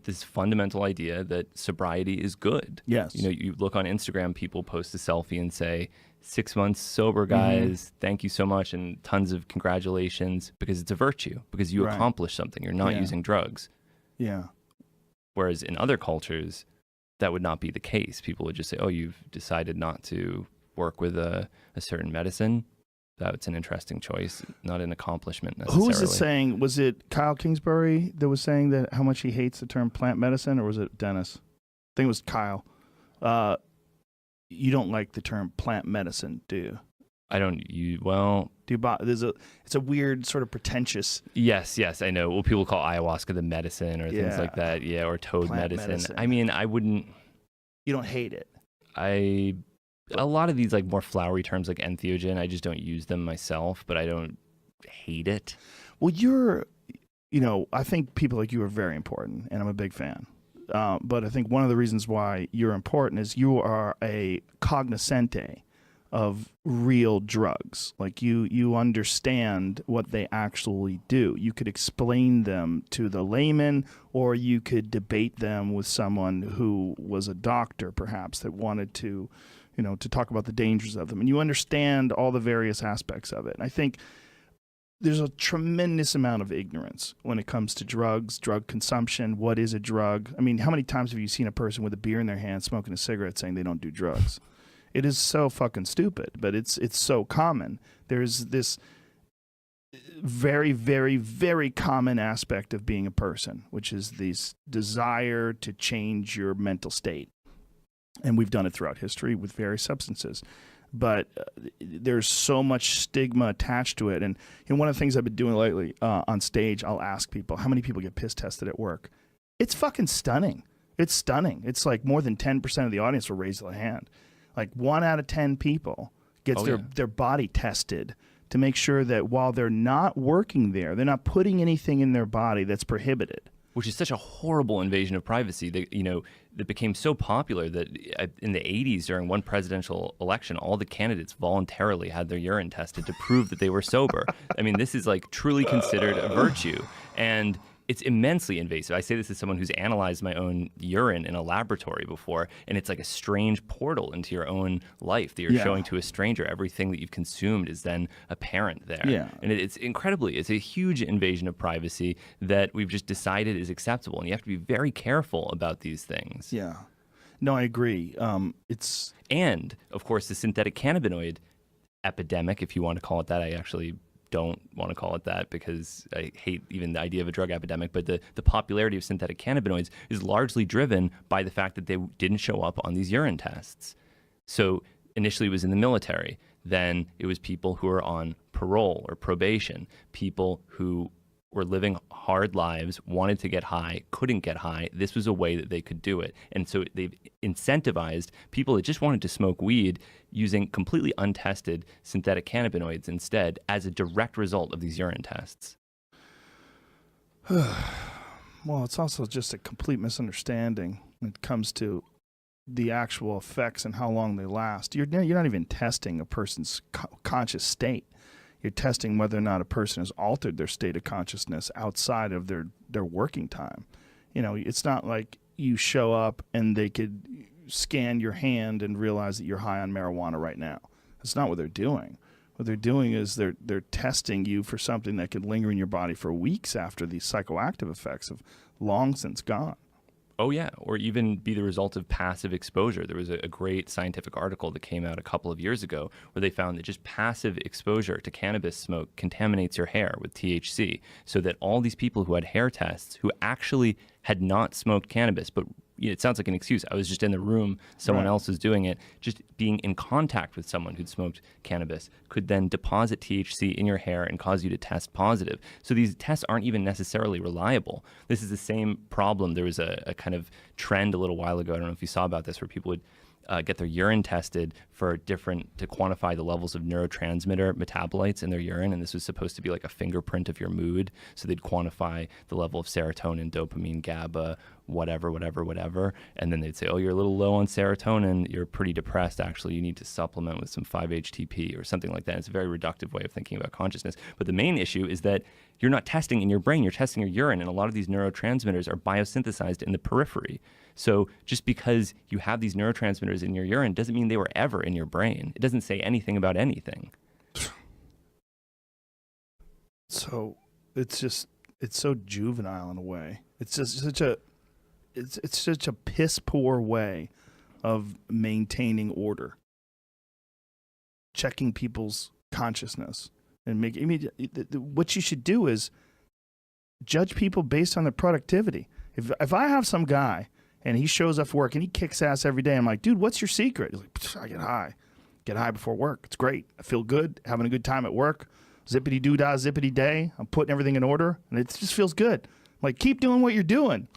this fundamental idea that sobriety is good. Yes. You know, you look on Instagram, people post a selfie and say, 6 months sober, guys, thank you so much, and tons of congratulations, because it's a virtue, because you accomplished something. You're not using drugs. Yeah. Whereas in other cultures, that would not be the case. People would just say, oh, you've decided not to work with a certain medicine. That's an interesting choice, not an accomplishment necessarily. Who was it saying? Was it Kyle Kingsbury that was saying that how much he hates the term plant medicine, or was it Dennis? I think it was Kyle. You don't like the term plant medicine, do you? I don't. Well, do you? It's a weird sort of pretentious. Yes, I know. Well, people call ayahuasca the medicine or things like that. Yeah, or toad medicine. I mean, I wouldn't. You don't hate it. A lot of these like more flowery terms like entheogen, I just don't use them myself, but I don't hate it. Well, I think people like you are very important, and I'm a big fan. But I think one of the reasons why you're important is you are a cognoscente of real drugs. Like you understand what they actually do. You could explain them to the layman, or you could debate them with someone who was a doctor, perhaps, that wanted to talk about the dangers of them. And you understand all the various aspects of it. And I think there's a tremendous amount of ignorance when it comes to drugs, drug consumption. What is a drug? I mean, how many times have you seen a person with a beer in their hand smoking a cigarette saying they don't do drugs? It is so fucking stupid, but it's so common. There's this very, very, very common aspect of being a person, which is this desire to change your mental state. And we've done it throughout history with various substances. But there's so much stigma attached to it. And one of the things I've been doing lately on stage, I'll ask people, how many people get piss tested at work? It's fucking stunning. It's stunning. It's like more than 10% of the audience will raise their hand. Like 1 out of 10 people gets their body tested to make sure that while they're not working there, they're not putting anything in their body that's prohibited. Which is such a horrible invasion of privacy that became so popular that in the 80s during one presidential election, all the candidates voluntarily had their urine tested to prove that they were sober. I mean, this is like truly considered a virtue. And it's immensely invasive. I say this as someone who's analyzed my own urine in a laboratory before, and it's like a strange portal into your own life that you're showing to a stranger. Everything that you've consumed is then apparent there. Yeah. And it's a huge invasion of privacy that we've just decided is acceptable, and you have to be very careful about these things. Yeah. No, I agree. And, of course, the synthetic cannabinoid epidemic, if you want to call it that. I actually don't want to call it that because I hate even the idea of a drug epidemic, but the popularity of synthetic cannabinoids is largely driven by the fact that they didn't show up on these urine tests. So initially it was in the military, then it was people who were on parole or probation, people who were living hard lives, wanted to get high, couldn't get high. This was a way that they could do it. And so they've incentivized people that just wanted to smoke weed using completely untested synthetic cannabinoids instead as a direct result of these urine tests. Well, it's also just a complete misunderstanding when it comes to the actual effects and how long they last. You're not even testing a person's conscious state. You're testing whether or not a person has altered their state of consciousness outside of their working time. It's not like you show up and they could scan your hand and realize that you're high on marijuana right now. That's not what they're doing. What they're doing is they're testing you for something that could linger in your body for weeks after the psychoactive effects have long since gone. Oh, yeah, or even be the result of passive exposure. There was a great scientific article that came out a couple of years ago where they found that just passive exposure to cannabis smoke contaminates your hair with THC, so that all these people who had hair tests who actually had not smoked cannabis, but it sounds like an excuse. I was just in the room, someone else was doing it. Just being in contact with someone who'd smoked cannabis could then deposit THC in your hair and cause you to test positive. So these tests aren't even necessarily reliable. This is the same problem. There was a kind of trend a little while ago, I don't know if you saw about this, where people would get their urine tested for to quantify the levels of neurotransmitter metabolites in their urine, and this was supposed to be like a fingerprint of your mood. So they'd quantify the level of serotonin, dopamine, GABA, whatever, and then they'd say, oh, you're a little low on serotonin, you're pretty depressed, actually, you need to supplement with some 5-HTP or something like that. It's a very reductive way of thinking about consciousness. But the main issue is that you're not testing in your brain, you're testing your urine, and a lot of these neurotransmitters are biosynthesized in the periphery. So just because you have these neurotransmitters in your urine doesn't mean they were ever in your brain. It doesn't say anything about anything. So it's so juvenile in a way. It's just it's such a piss poor way of maintaining order, checking people's consciousness, and what you should do is judge people based on their productivity. If I have some guy and he shows up for work and he kicks ass every day, I'm like, dude, what's your secret? He's like, I get high before work. It's great. I feel good, having a good time at work. Zippity doo dah, zippity day. I'm putting everything in order, and it just feels good. I'm like, keep doing what you're doing.